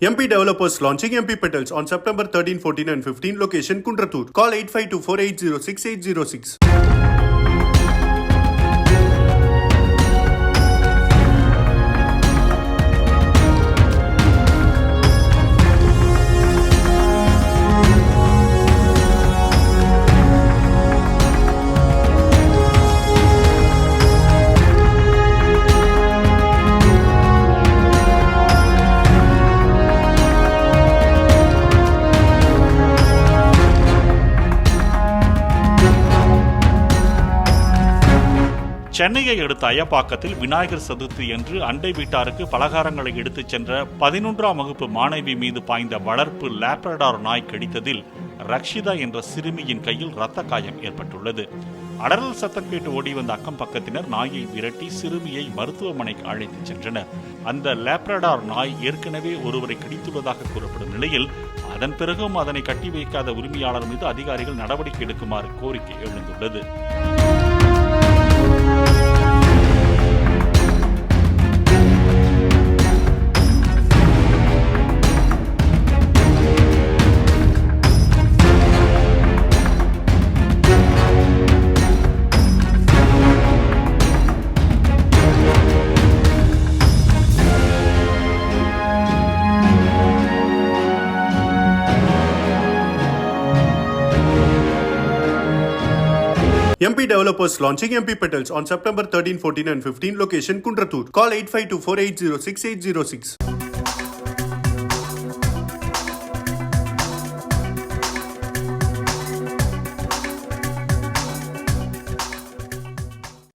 MP developers launching MP Petals on September 13, 14 and 15. Location Kundratur. Call 8524806806. சென்னையை அடுத்த அயப்பாக்கத்தில் விநாயகர் சதுர்த்தி என்று அண்டை வீட்டாருக்கு பலகாரங்களை எடுத்துச் சென்ற 11ஆம் வகுப்பு மாணவி மீது பாய்ந்த வளர்ப்பு லேப்ரடார் நாய் கடித்ததில் ரக்ஷிதா என்ற சிறுமியின் கையில் இரத்த காயம் ஏற்பட்டுள்ளது. அடறல் சத்தம் கேட்டு ஓடி வந்த அக்கம் பக்கத்தினர் நாயை விரட்டி சிறுமியை மருத்துவமனைக்கு அழைத்துச் சென்றனர். அந்த லேப்ரடார் நாய் ஏற்கனவே ஒருவரை கடித்துள்ளதாக கூறப்படும் நிலையில் அதன் பிறகும் அதனை கட்டி வைக்காத உரிமையாளர் மீது அதிகாரிகள் நடவடிக்கை எடுக்குமாறு கோரிக்கை எழுந்துள்ளது. MP developers launching MP Petals on September 13, 14 and 15. Location Kundratur. Call 8524806806.